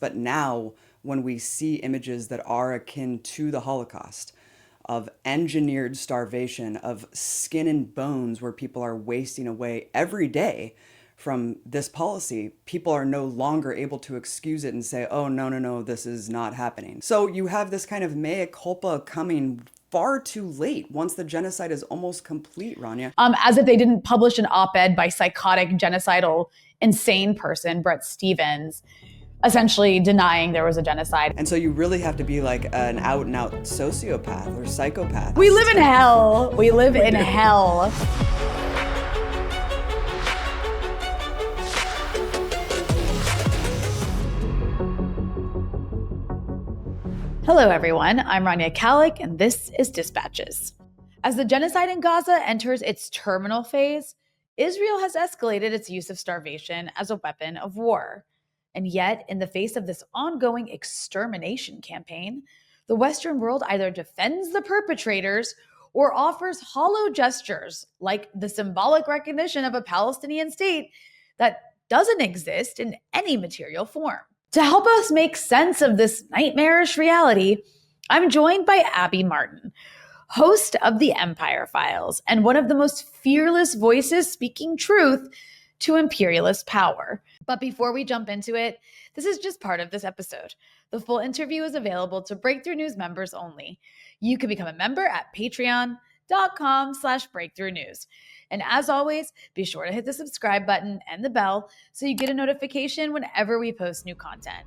But now, when we see images that are akin to the Holocaust, of engineered starvation, of skin and bones where people are wasting away every day from this policy, people are no longer able to excuse it and say, oh, no, no, no, this is not happening. So you have this kind of mea culpa coming far too late once the genocide is almost complete, Rania. As if they didn't publish an op-ed by psychotic, genocidal, insane person, Brett Stevens, essentially denying there was a genocide. And so you really have to be like an out and out sociopath or psychopath. We live in hell. We live in hell. Hello, everyone. I'm Rania Khalek, and this is Dispatches. As the genocide in Gaza enters its terminal phase, Israel has escalated its use of starvation as a weapon of war. And yet, in the face of this ongoing extermination campaign, the Western world either defends the perpetrators or offers hollow gestures like the symbolic recognition of a Palestinian state that doesn't exist in any material form. To help us make sense of this nightmarish reality, I'm joined by Abby Martin, host of The Empire Files and one of the most fearless voices speaking truth to imperialist power. But before we jump into it, this is just part of this episode. The full interview is available to Breakthrough News members only. You can become a member at patreon.com/breakthrough news. And as always, be sure to hit the subscribe button and the bell so you get a notification whenever we post new content.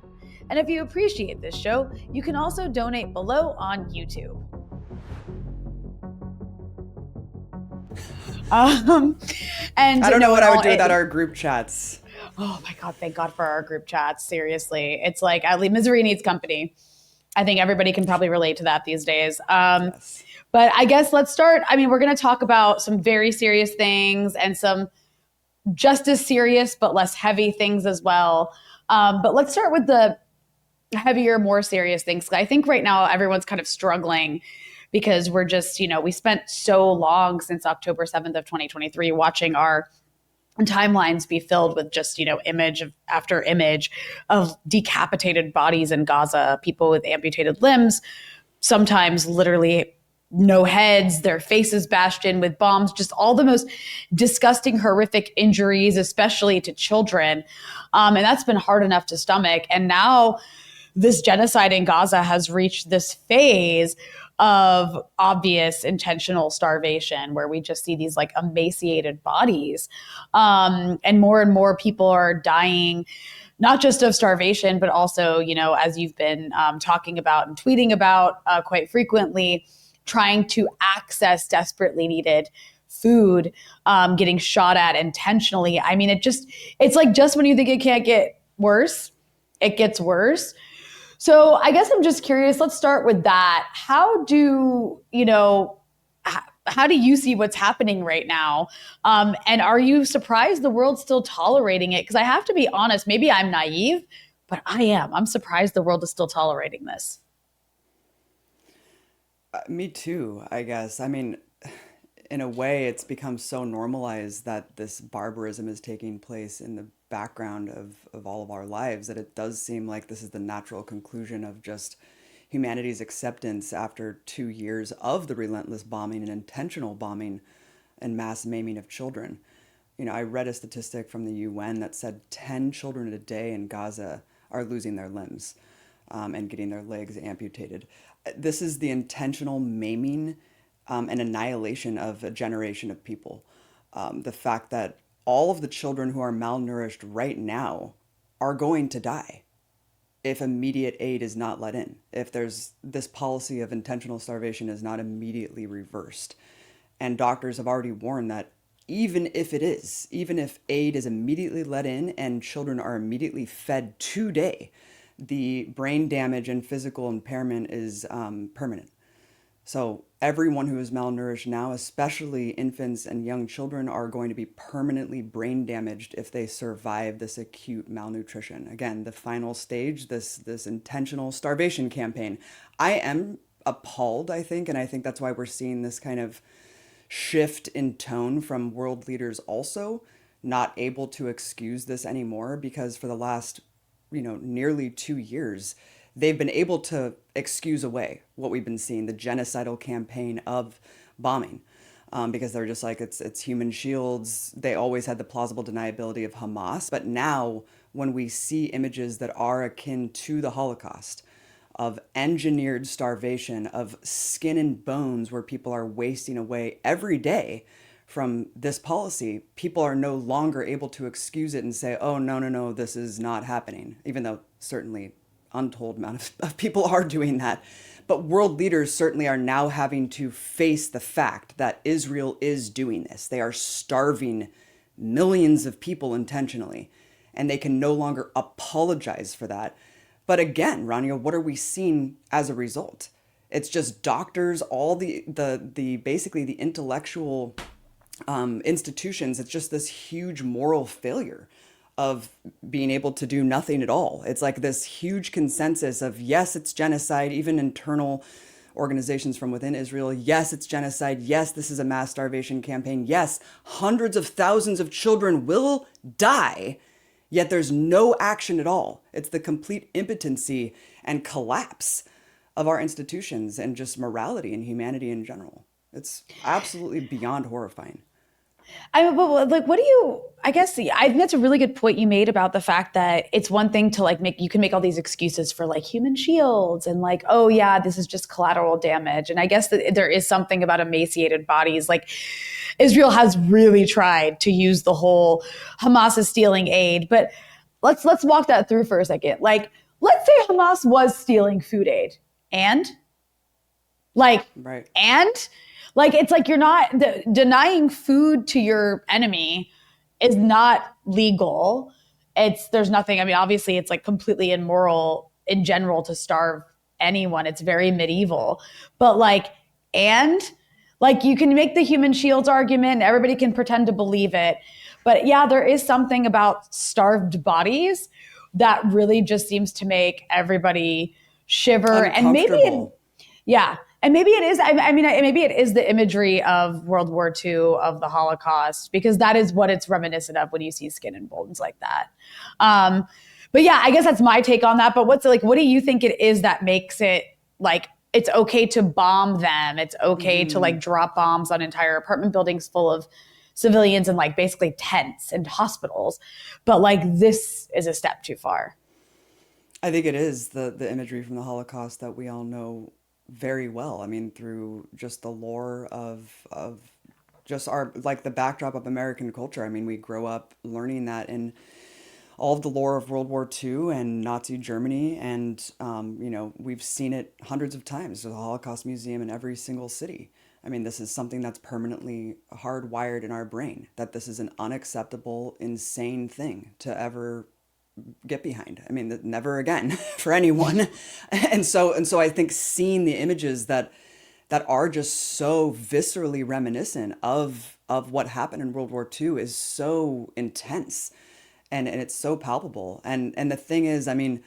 And if you appreciate this show, you can also donate below on YouTube. And I don't know what I would do without our group chats. Oh my God, thank God for our group chats. Seriously. It's like, at least misery needs company. I think everybody can probably relate to that these days. Yes. But I guess let's start. I mean, we're going to talk about some very serious things and some just as serious but less heavy things as well. But let's start with the heavier, more serious things. I think right now everyone's kind of struggling because we're just, we spent so long since October 7th of 2023 watching our timelines be filled with just, image after image of decapitated bodies in Gaza, people with amputated limbs, sometimes literally no heads, their faces bashed in with bombs, just all the most disgusting, horrific injuries, especially to children. And that's been hard enough to stomach. And now this genocide in Gaza has reached this phase of obvious intentional starvation where we just see these like emaciated bodies. And more people are dying, not just of starvation, but also, as you've been talking about and tweeting about quite frequently, trying to access desperately needed food, getting shot at intentionally. I mean, it's like just when you think it can't get worse, it gets worse. So I guess I'm just curious, let's start with that. How do you see what's happening right now? And are you surprised the world's still tolerating it? Because I have to be honest, maybe I'm naive, but I am. I'm surprised the world is still tolerating this. Me too, I guess. I mean, in a way, it's become so normalized that this barbarism is taking place in the background of all of our lives that it does seem like this is the natural conclusion of just humanity's acceptance after 2 years of the relentless bombing and intentional bombing and mass maiming of children. I read a statistic from the UN that said 10 children a day in Gaza are losing their limbs and getting their legs amputated. This is the intentional maiming and annihilation of a generation of people. The fact that all of the children who are malnourished right now are going to die if immediate aid is not let in, if there's this policy of intentional starvation is not immediately reversed. And doctors have already warned that even if aid is immediately let in and children are immediately fed today, the brain damage and physical impairment is permanent. So everyone who is malnourished now, especially infants and young children, are going to be permanently brain damaged if they survive this acute malnutrition. Again, the final stage, this intentional starvation campaign. I am appalled, I think, and I think that's why we're seeing this kind of shift in tone from world leaders also, not able to excuse this anymore, because for the last nearly 2 years, they've been able to excuse away what we've been seeing, the genocidal campaign of bombing. Because they're just like it's human shields. They always had the plausible deniability of Hamas, but now when we see images that are akin to the Holocaust, of engineered starvation, of skin and bones where people are wasting away every day from this policy, people are no longer able to excuse it and say, oh, no, no, no, this is not happening, even though certainly untold amount of people are doing that. But world leaders certainly are now having to face the fact that Israel is doing this. They are starving millions of people intentionally, and they can no longer apologize for that. But again, Rania, what are we seeing as a result? It's just doctors, all the basically the intellectual institutions. It's just this huge moral failure of being able to do nothing at all. It's like this huge consensus of, yes, it's genocide, even internal organizations from within Israel. Yes, it's genocide. Yes, this is a mass starvation campaign. Yes, hundreds of thousands of children will die, yet there's no action at all. It's the complete impotency and collapse of our institutions and just morality and humanity in general. It's absolutely beyond horrifying. I mean, but like, what do you? I guess I think that's a really good point you made about the fact that it's one thing to like make you can make all these excuses for like human shields and like, oh yeah, this is just collateral damage. And I guess that there is something about emaciated bodies. Like Israel has really tried to use the whole Hamas is stealing aid, but let's walk that through for a second. Like, let's say Hamas was stealing food aid, and like, Right. and like, it's like you're not denying food to your enemy is not legal. There's nothing, I mean, obviously it's like completely immoral in general to starve anyone. It's very medieval, but and like you can make the human shields argument, everybody can pretend to believe it. But yeah, there is something about starved bodies that really just seems to make everybody shiver. And maybe Uncomfortable. yeah. And maybe it is, I mean, maybe it is the imagery of World War II, of the Holocaust, because that is what it's reminiscent of when you see skin and bones like that. Um, but yeah, I guess that's my take on that. But what do you think it is that makes it like it's okay to bomb them? It's okay to like drop bombs on entire apartment buildings full of civilians and like basically tents and hospitals. But like this is a step too far. I think it is the imagery from the Holocaust that we all know very well. I mean, through just the lore of just our like the backdrop of American culture. I mean, we grow up learning that in all of the lore of World War II and Nazi Germany, and we've seen it hundreds of times. There's a Holocaust museum in every single city. I mean, this is something that's permanently hardwired in our brain, that this is an unacceptable, insane thing to ever get behind. I mean, never again for anyone. And so I think seeing the images that are just so viscerally reminiscent of what happened in World War II is so intense, and it's so palpable. And the thing is, I mean,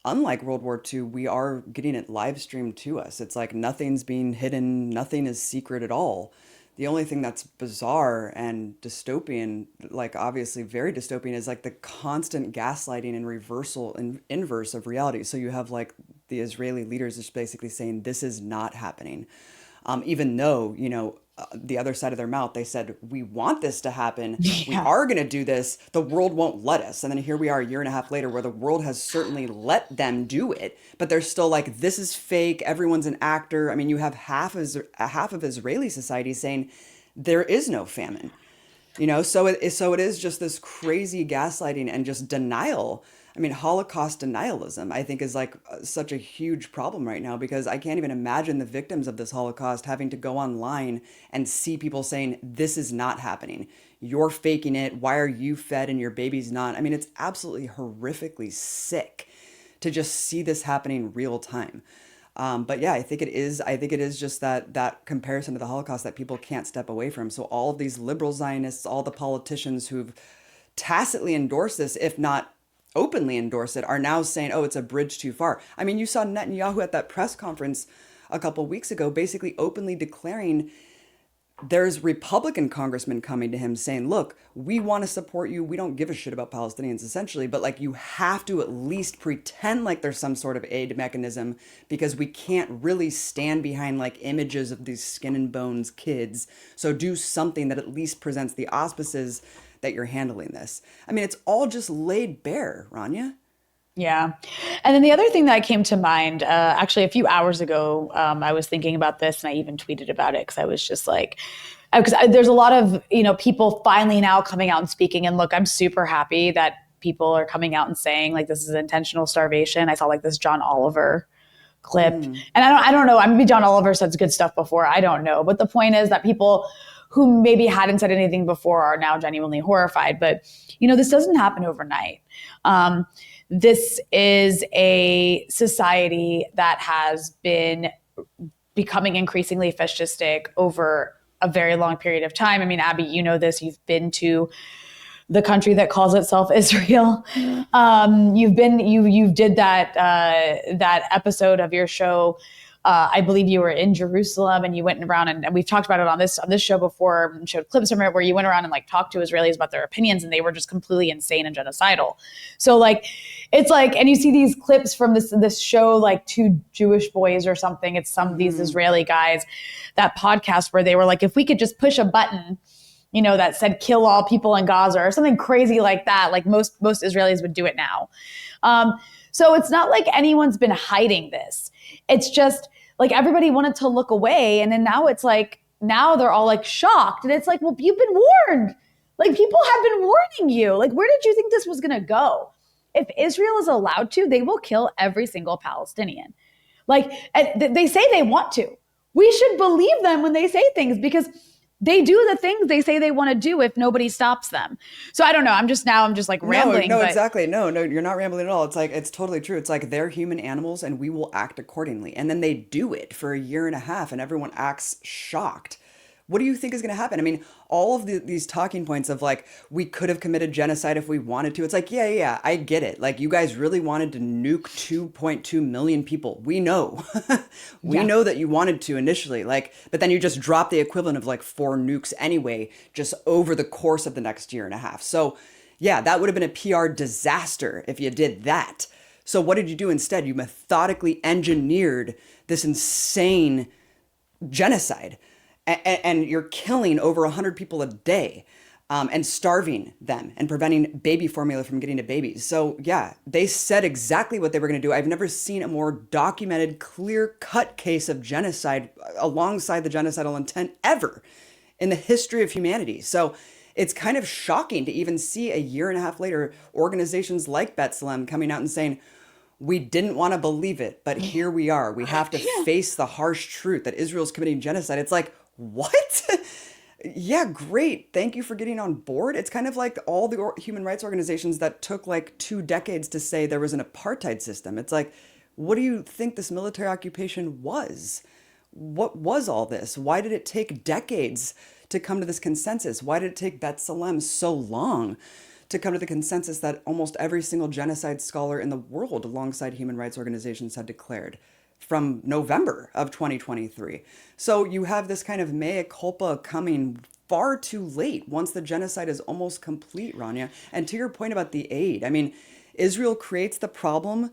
unlike World War II, we are getting it live streamed to us. It's like nothing's being hidden, nothing is secret at all. The only thing that's bizarre and dystopian, like obviously very dystopian, is like the constant gaslighting and reversal and inverse of reality. So you have like the Israeli leaders just basically saying this is not happening, even though the other side of their mouth they said we want this to happen, we Yeah. are going to do this, the world won't let us. And then here we are a year and a half later where the world has certainly let them do it, but they're still like, this is fake, everyone's an actor. I mean, you have half of Israeli society saying there is no famine. So it is just this crazy gaslighting and just denial. I mean, Holocaust denialism, I think, is like such a huge problem right now, because I can't even imagine the victims of this Holocaust having to go online and see people saying, this is not happening. You're faking it. Why are you fed and your baby's not? I mean, it's absolutely horrifically sick to just see this happening real time. But yeah, I think it is. I think it is just that comparison to the Holocaust that people can't step away from. So all of these liberal Zionists, all the politicians who've tacitly endorsed this, if not openly endorse it, are now saying, oh, it's a bridge too far. I mean, you saw Netanyahu at that press conference a couple weeks ago basically openly declaring there's Republican congressmen coming to him saying, look, we want to support you. We don't give a shit about Palestinians, essentially, but like you have to at least pretend like there's some sort of aid mechanism because we can't really stand behind like images of these skin and bones kids. So do something that at least presents the auspices that you're handling this. I mean, it's all just laid bare, Rania. Yeah. And then the other thing that came to mind, actually, a few hours ago, I was thinking about this and I even tweeted about it because I was just like, because there's a lot of, people finally now coming out and speaking. And look, I'm super happy that people are coming out and saying like this is intentional starvation. I saw like this John Oliver clip. And I don't know. I mean, John Oliver said good stuff before. I don't know. But the point is that people who maybe hadn't said anything before are now genuinely horrified. But, this doesn't happen overnight. This is a society that has been becoming increasingly fascistic over a very long period of time. I mean, Abby, you know this. You've been to the country that calls itself Israel. You did that episode of your show. I believe you were in Jerusalem and you went around and we've talked about it on this show before and showed clips from it where you went around and like talked to Israelis about their opinions and they were just completely insane and genocidal. So like, it's like, and you see these clips from this show, like two Jewish boys or something. It's some of these Israeli guys, that podcast where they were like, if we could just push a button, that said kill all people in Gaza or something crazy like that. Like most Israelis would do it now. So it's not like anyone's been hiding this. It's just like everybody wanted to look away. And then now it's like, now they're all like shocked. And it's like, well, you've been warned. Like people have been warning you. Like, where did you think this was going to go? If Israel is allowed to, they will kill every single Palestinian. Like they say they want to. We should believe them when they say things because they do the things they say they want to do if nobody stops them. So I don't know. I'm just like rambling. No, exactly. No, you're not rambling at all. It's like, it's totally true. It's like they're human animals and we will act accordingly. And then they do it for a year and a half and everyone acts shocked. What do you think is going to happen? I mean, all of these talking points of like, we could have committed genocide if we wanted to. It's like, yeah, I get it. Like, you guys really wanted to nuke 2.2 million people. We know. We know that you wanted to initially, like, but then you just dropped the equivalent of like 4 nukes anyway, just over the course of the next year and a half. So yeah, that would have been a PR disaster if you did that. So what did you do instead? You methodically engineered this insane genocide. And you're killing over 100 people a day and starving them and preventing baby formula from getting to babies. So yeah, they said exactly what they were going to do. I've never seen a more documented, clear-cut case of genocide alongside the genocidal intent ever in the history of humanity. So it's kind of shocking to even see a year and a half later, organizations like B'Tselem coming out and saying, we didn't want to believe it, but here we are. We have to face the harsh truth that Israel's committing genocide. It's like, what? Yeah, great. Thank you for getting on board. It's kind of like all the human rights organizations that took like 2 decades to say there was an apartheid system. It's like, what do you think this military occupation was? What was all this? Why did it take decades to come to this consensus? Why did it take B'Tselem so long to come to the consensus that almost every single genocide scholar in the world alongside human rights organizations had declared from November of 2023? So you have this kind of mea culpa coming far too late once the genocide is almost complete, Rania. And to your point about the aid, I mean, Israel creates the problem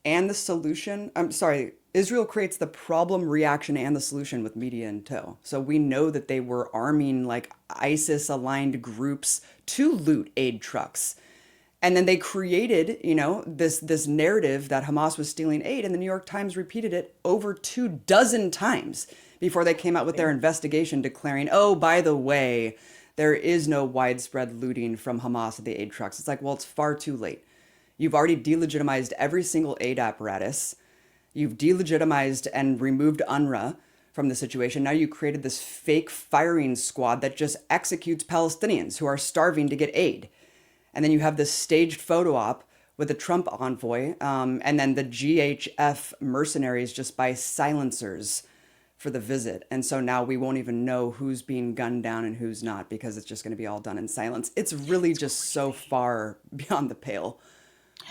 and the solution. I'm sorry, Israel creates the problem, reaction, and the solution with media in tow. So we know that they were arming like ISIS-aligned groups to loot aid trucks. And then they created, this narrative that Hamas was stealing aid, and the New York Times repeated it over 24 times before they came out with their investigation declaring, oh, by the way, there is no widespread looting from Hamas at the aid trucks. It's like, well, it's far too late. You've already delegitimized every single aid apparatus. You've delegitimized and removed UNRWA from the situation. Now you created this fake firing squad that just executes Palestinians who are starving to get aid. And then you have this staged photo op with the Trump envoy, and then the GHF mercenaries just buy silencers for the visit. And so now we won't even know who's being gunned down and who's not because it's just going to be all done in silence. It's really just so far beyond the pale.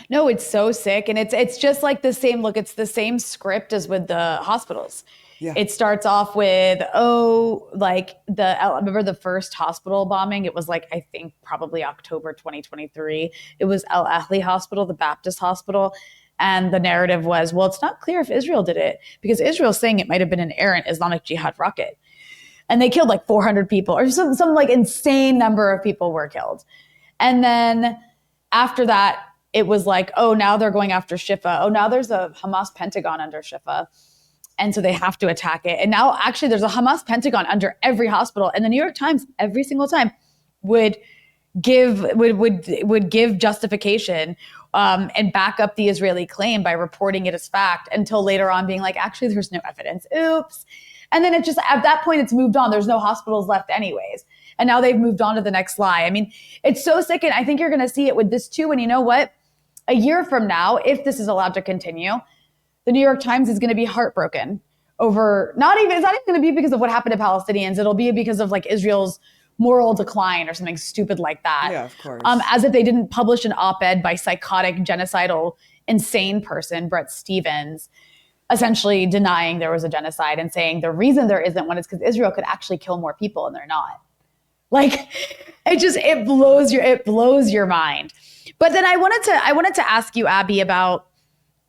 No, it's so sick. And it's just like the same, look, it's the same script as with the hospitals. Yeah. It starts off with, oh, like I remember the first hospital bombing. It was like, I think probably October 2023. It was Al Ahli Hospital, the Baptist hospital. And the narrative was, well, it's not clear if Israel did it because Israel's saying it might have been an errant Islamic Jihad rocket. And they killed like 400 people or some like insane number of people were killed. And then after that, it was like, oh, now they're going after Shifa. Oh, now there's a Hamas Pentagon under Shifa. And so they have to attack it. And now actually there's a Hamas Pentagon under every hospital. And the New York Times every single time would give justification and back up the Israeli claim by reporting it as fact until later on being like, actually, there's no evidence. Oops. And then it just, at that point, it's moved on. There's no hospitals left anyways. And now they've moved on to the next lie. I mean, it's so sick. And I think you're going to see it with this too. And you know what? A year from now, if this is allowed to continue, the New York Times is going to be heartbroken over it's not even going to be because of what happened to Palestinians. It'll be because of like Israel's moral decline or something stupid like that. Yeah, of course. As if they didn't publish an op-ed by psychotic, genocidal, insane person, Bret Stephens, essentially denying there was a genocide and saying the reason there isn't one is because Israel could actually kill more people and they're not. Like, it blows your mind. But then I wanted to ask you, Abby, about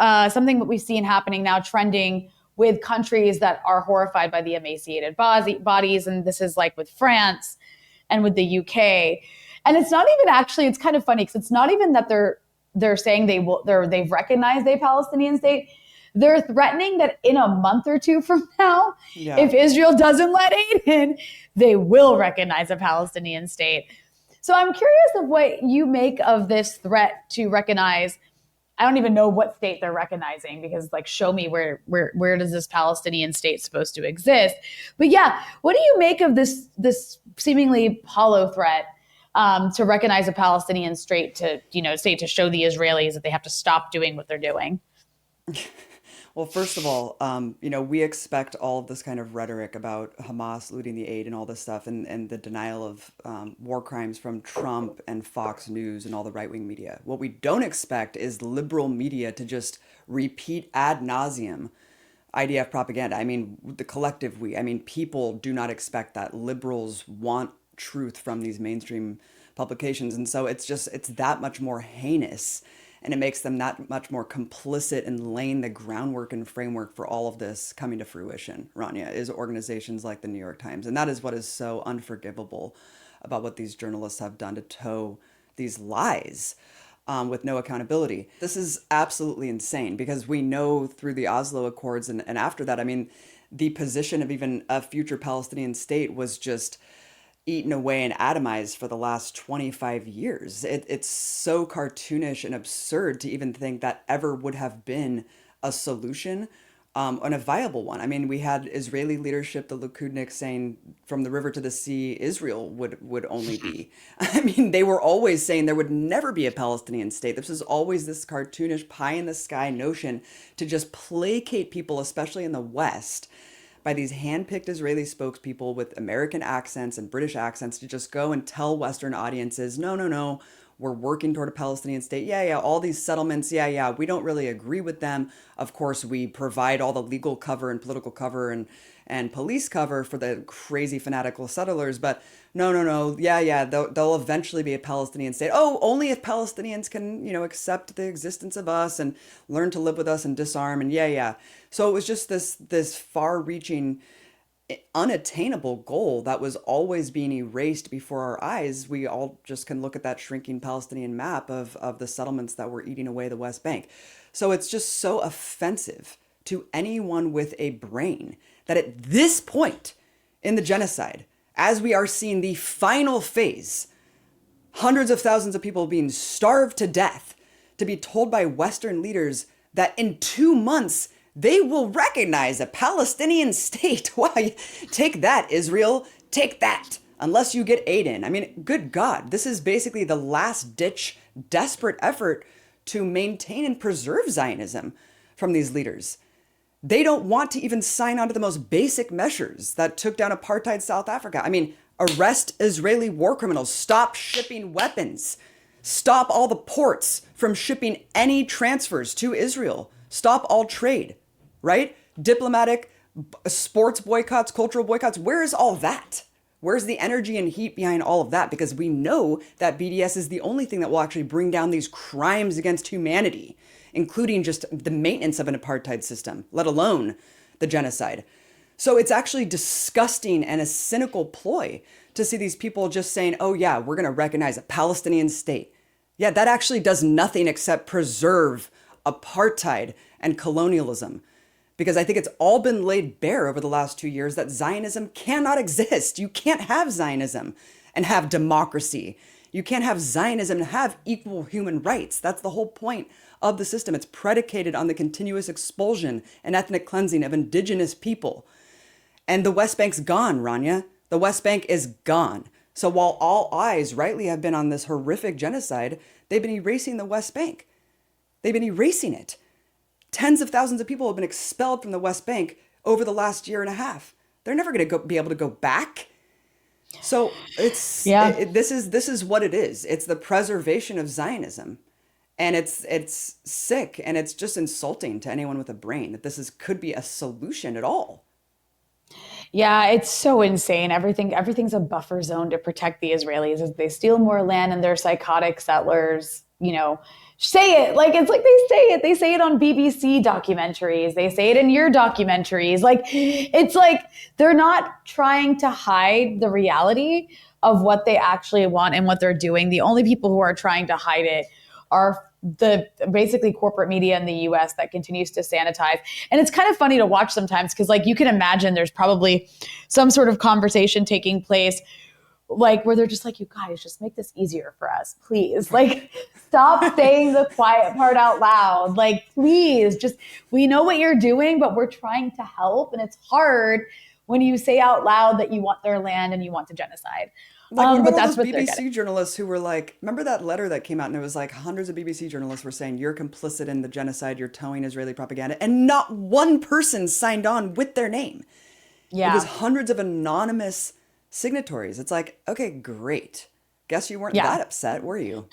something that we've seen happening now, trending with countries that are horrified by the emaciated bodies. And this is like with France and with the UK. And it's not even actually, it's kind of funny because it's not even that they're saying they've recognized a Palestinian state. They're threatening that in a month or two from now, if Israel doesn't let aid in, they will recognize a Palestinian state. So I'm curious of what you make of this threat to recognize. I don't even know what state they're recognizing because, like, show me where does this Palestinian state supposed to exist? But yeah, what do you make of this seemingly hollow threat to recognize a Palestinian state to show the Israelis that they have to stop doing what they're doing? Well, first of all, we expect all of this kind of rhetoric about Hamas looting the aid and all this stuff and the denial of war crimes from Trump and Fox News and all the right-wing media. What we don't expect is liberal media to just repeat ad nauseum IDF propaganda. I mean, the collective we. I mean, people do not expect that. Liberals want truth from these mainstream publications. And so it's that much more heinous. And it makes them that much more complicit in laying the groundwork and framework for all of this coming to fruition, Rania, is organizations like the New York Times. And that is what is so unforgivable about what these journalists have done to toe these lies with no accountability. This is absolutely insane because we know through the Oslo Accords and after that, I mean, the position of even a future Palestinian state was just eaten away and atomized for the last 25 years. It's so cartoonish and absurd to even think that ever would have been a solution and a viable one. I mean, we had Israeli leadership, the Likudnik, saying from the river to the sea, Israel would only be. I mean, they were always saying there would never be a Palestinian state. This is always this cartoonish pie in the sky notion to just placate people, especially in the West, by these hand-picked Israeli spokespeople with American accents and British accents to just go and tell Western audiences, no, we're working toward a Palestinian state. Yeah, all these settlements, yeah, we don't really agree with them. Of course, we provide all the legal cover and political cover and police cover for the crazy fanatical settlers, but no, yeah, there'll eventually be a Palestinian state. Oh, only if Palestinians can, accept the existence of us and learn to live with us and disarm, and yeah. So it was just this far-reaching, unattainable goal that was always being erased before our eyes. We all just can look at that shrinking Palestinian map of the settlements that were eating away the West Bank. So it's just so offensive to anyone with a brain that at this point in the genocide, as we are seeing the final phase, hundreds of thousands of people being starved to death, to be told by Western leaders that in 2 months they will recognize a Palestinian state. Wow, take that, Israel, take that, unless you get aid in. I mean, good God, this is basically the last-ditch, desperate effort to maintain and preserve Zionism from these leaders. They don't want to even sign on to the most basic measures that took down apartheid South Africa. I mean, arrest Israeli war criminals, stop shipping weapons, stop all the ports from shipping any transfers to Israel, stop all trade, right? Diplomatic, sports boycotts, cultural boycotts. Where is all that? Where's the energy and heat behind all of that? Because we know that BDS is the only thing that will actually bring down these crimes against humanity, including just the maintenance of an apartheid system, let alone the genocide. So it's actually disgusting and a cynical ploy to see these people just saying, oh yeah, we're going to recognize a Palestinian state. Yeah, that actually does nothing except preserve apartheid and colonialism. Because I think it's all been laid bare over the last 2 years that Zionism cannot exist. You can't have Zionism and have democracy. You can't have Zionism and have equal human rights. That's the whole point of the system. It's predicated on the continuous expulsion and ethnic cleansing of indigenous people. And the West Bank's gone, Rania. The West Bank is gone. So while all eyes rightly have been on this horrific genocide, they've been erasing the West Bank. They've been erasing it. Tens of thousands of people have been expelled from the West Bank over the last year and a half. They're never going to be able to go back. So this is what it is. It's the preservation of Zionism. And it's sick, and it's just insulting to anyone with a brain that could be a solution at all. Yeah, it's so insane. Everything's a buffer zone to protect the Israelis as they steal more land and their psychotic settlers, say it. Like, it's like they say it. They say it on BBC documentaries. They say it in your documentaries. Like, it's like they're not trying to hide the reality of what they actually want and what they're doing. The only people who are trying to hide it are the basically corporate media in the US that continues to sanitize. And it's kind of funny to watch sometimes because, like, you can imagine there's probably some sort of conversation taking place, like, where they're just like, you guys, just make this easier for us, please. Like, stop saying the quiet part out loud. Like, please, just, we know what you're doing, but we're trying to help. And it's hard when you say out loud that you want their land and you want to genocide. Like, what but about all that's those what they're BBC getting. journalists who were like, remember that letter that came out and it was like hundreds of BBC journalists were saying, you're complicit in the genocide, you're towing Israeli propaganda. And not one person signed on with their name. It was Yeah. hundreds of anonymous signatories. It's like, okay, great. Guess you weren't Yeah. that upset, were you?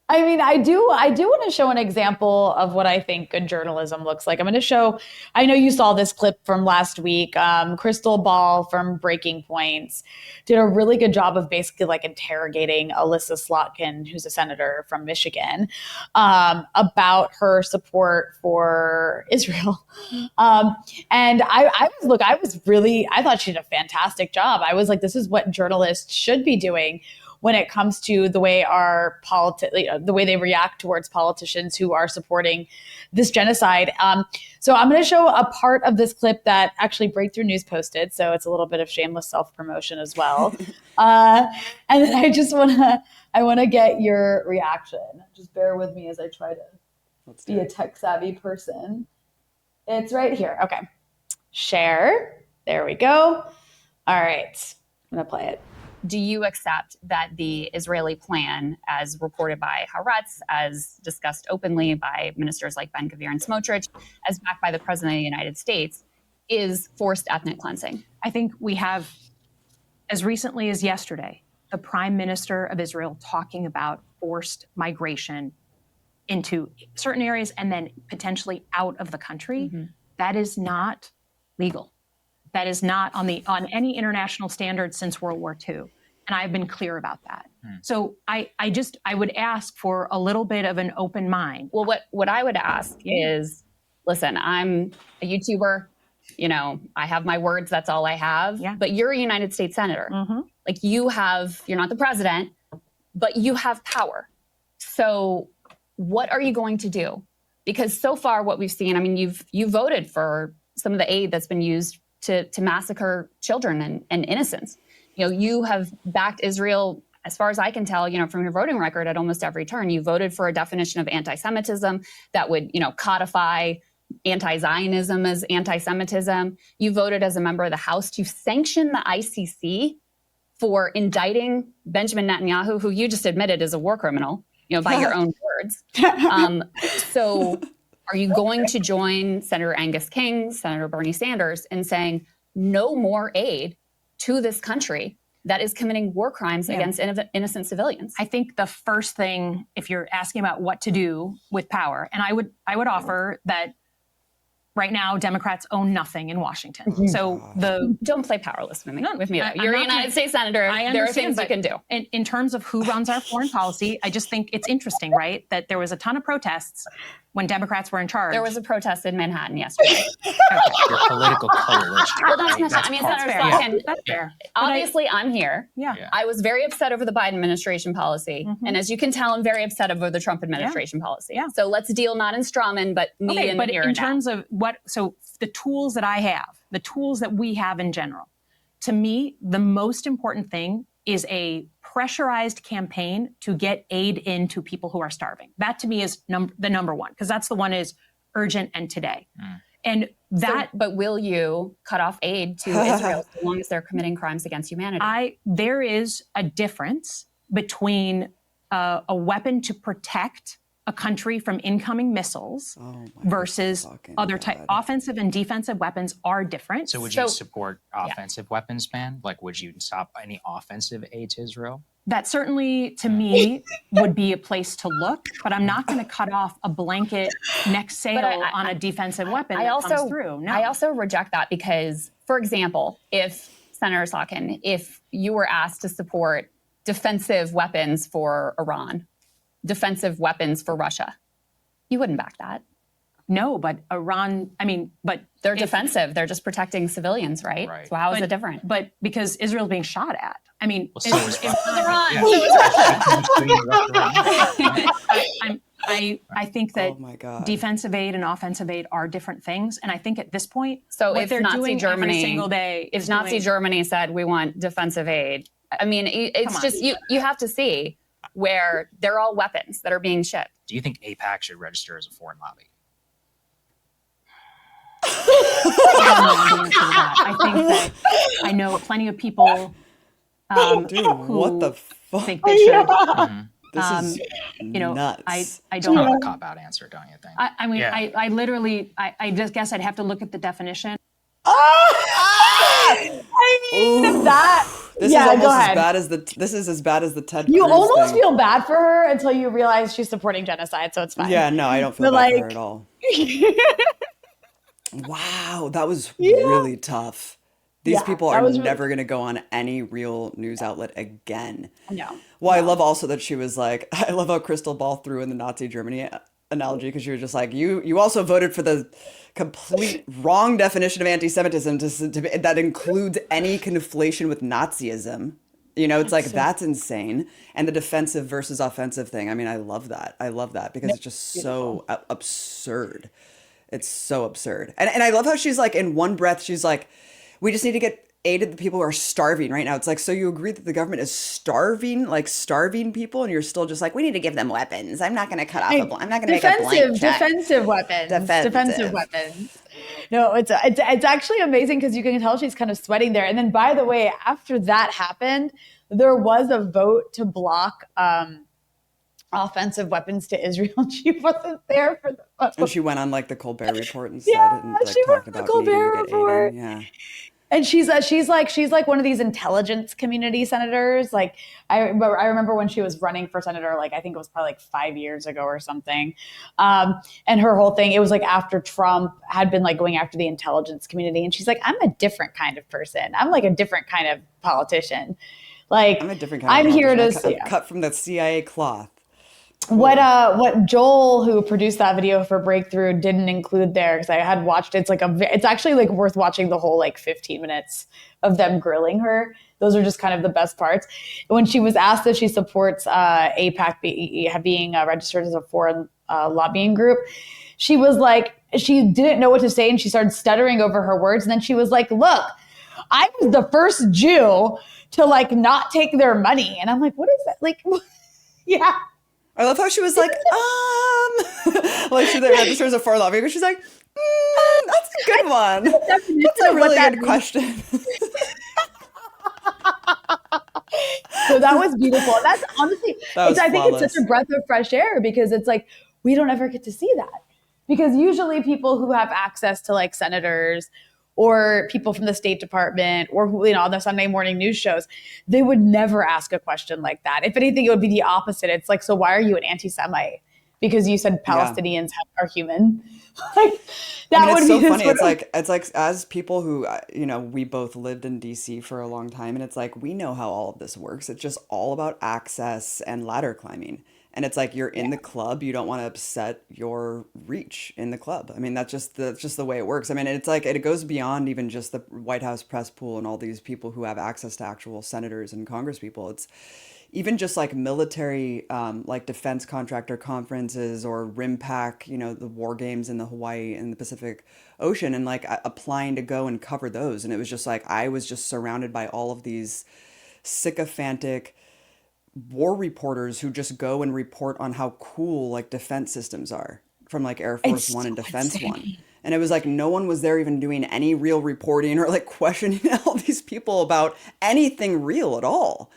I mean, I do want to show an example of what I think good journalism looks like. I'm going to show, I know you saw this clip from last week. Crystal Ball from Breaking Points did a really good job of basically like interrogating Alyssa Slotkin, who's a senator from Michigan, about her support for Israel. And I thought she did a fantastic job. I was like, this is what journalists should be doing when it comes to the way the way they react towards politicians who are supporting this genocide. So I'm going to show a part of this clip that actually Breakthrough News posted. So it's a little bit of shameless self-promotion as well. And then I want to get your reaction. Just bear with me as I try to be a tech savvy person. It's right here. Okay. Share. There we go. All right. I'm going to play it. Do you accept that the Israeli plan, as reported by Haaretz, as discussed openly by ministers like Ben-Gvir and Smotrich, as backed by the President of the United States, is forced ethnic cleansing? I think we have, as recently as yesterday, the Prime Minister of Israel talking about forced migration into certain areas and then potentially out of the country. Mm-hmm. That is not legal. That is not on any international standard since World War II. And I've been clear about that. So I would ask for a little bit of an open mind. Well, what I would ask is, listen, I'm a YouTuber, I have my words, that's all I have. Yeah. But you're a United States Senator. Mm-hmm. Like, you're not the president, but you have power. So what are you going to do? Because so far what we've seen, I mean, you voted for some of the aid that's been used to massacre children and innocents. You have backed Israel, as far as I can tell, from your voting record at almost every turn. You voted for a definition of anti-Semitism that would, codify anti-Zionism as anti-Semitism. You voted as a member of the House to sanction the ICC for indicting Benjamin Netanyahu, who you just admitted is a war criminal, by your own words. So are you going to join Senator Angus King, Senator Bernie Sanders in saying no more aid to this country that is committing war crimes against innocent civilians? I think the first thing, if you're asking about what to do with power, and I would offer that right now, Democrats own nothing in Washington. So don't play powerless with me. Though. You're a United States senator. There are things you can do. In terms of who runs our foreign policy, I just think it's interesting, right? That there was a ton of protests when Democrats were in charge. There was a protest in Manhattan yesterday. Your political coalition. Well, that's not. I mean, Senator Slotkin. That's fair. Obviously, I'm here. Yeah. I was very upset over the Biden administration policy, and as you can tell, I'm very upset over the Trump administration policy. Yeah. So let's deal not in strawman, but me in the here in and now. terms of so the tools that I have, the tools that we have in general, to me, the most important thing is a pressurized campaign to get aid into people who are starving. That to me is the number one, because that's the one is urgent and today. And that. But will you cut off aid to Israel so long as they're committing crimes against humanity? There is a difference between a weapon to protect a country from incoming missiles versus other type. Offensive and defensive weapons are different. So would you support offensive weapons ban? Like, would you stop any offensive aid to Israel? That certainly, to me, would be a place to look, but I'm not going to cut off a blanket next sale on a defensive weapon comes through. No. I also reject that because, for example, if Senator Slotkin, if you were asked to support defensive weapons for Iran, defensive weapons for Russia, you wouldn't back that. No, but Iran, but they're defensive. They're just protecting civilians, right? So how is it different? But because Israel's being shot at. Iran. I think that defensive aid and offensive aid are different things, and I think at this point, so what if they're Nazi doing Germany, every single day, if Nazi Germany said we want defensive aid, I mean, it's just you have to see where they're all weapons that are being shipped. Do you think AIPAC should register as a foreign lobby? I think that I know plenty of people Dude, what the fuck? think they should. This is nuts. I It's don't kind know. of a cop-out answer, don't you think? I literally, I just guess I'd have to look at the definition. This is almost as bad as this is as bad as the Ted You Cruz almost thing. feel bad for her until you realize she's supporting genocide, so it's fine. Yeah, no, I don't feel bad for her at all. Wow, that was really tough. These people are never going to go on any real news outlet again. No. Well, I love also that she was like, I love how Crystal Ball threw in the Nazi Germany analogy, because she was just like, you also voted for the complete wrong definition of anti-Semitism that includes any conflation with Nazism. You know, it's like, that's insane. And the defensive versus offensive thing. I mean, I love that. I love that because it's just so absurd. It's so absurd. And I love how she's like, in one breath, she's like, we just need to get aid to the people who are starving right now. It's like, so you agree that the government is starving people, and you're still just like, we need to give them weapons. I'm not going to cut off I'm not going to make a blank check. Defensive weapons. Defensive weapons. No, it's actually amazing because you can tell she's kind of sweating there. And then, by the way, after that happened, there was a vote to block offensive weapons to Israel. She wasn't there for the vote. And she went on like the Colbert Report and said, and like she talked went on the about Colbert needing to get Report. aid in. Yeah. And she's like one of these intelligence community senators. Like I remember when she was running for senator, like I think it was probably like 5 years ago or something. And her whole thing, it was like after Trump had been like going after the intelligence community, and she's like, I'm a different kind of person. I'm like a different kind of politician. Like I'm a different kind I'm of here politician. to I'm cut from the CIA cloth. What Joel, who produced that video for Breakthrough, didn't include there, because I had watched it. It's actually like worth watching the whole like 15 minutes of them grilling her. Those are just kind of the best parts. When she was asked if she supports AIPAC being registered as a foreign lobbying group, she was like, she didn't know what to say, and she started stuttering over her words. And then she was like, look, I was the first Jew to like not take their money. And I'm like, what is that? Like, yeah. I love how she was like, like she registered as a foreign lobbying, but she's like, that's a good one. That's a really good question. So that was beautiful. That's honestly, I think it's such a breath of fresh air, because it's like, we don't ever get to see that. Because usually people who have access to like senators or people from the State Department or who, on the Sunday morning news shows, they would never ask a question like that. If anything, it would be the opposite. It's like, so why are you an anti-Semite? Because you said Palestinians are human. Like, That it's would so be funny. sort It's like as people who we both lived in DC for a long time, and it's like we know how all of this works. It's just all about access and ladder climbing. And it's like you're in the club, you don't want to upset your reach in the club. I mean, that's just the way it works. I mean, it's like it goes beyond even just the White House press pool and all these people who have access to actual senators and congresspeople. It's even just like military, like defense contractor conferences or RIMPAC, the war games in the Hawaii and the Pacific Ocean, and like applying to go and cover those. And it was just like I was just surrounded by all of these sycophantic war reporters who just go and report on how cool like defense systems are from like Air Force it's One and so Defense One. insane. And it was like no one was there even doing any real reporting or like questioning all these people about anything real at all.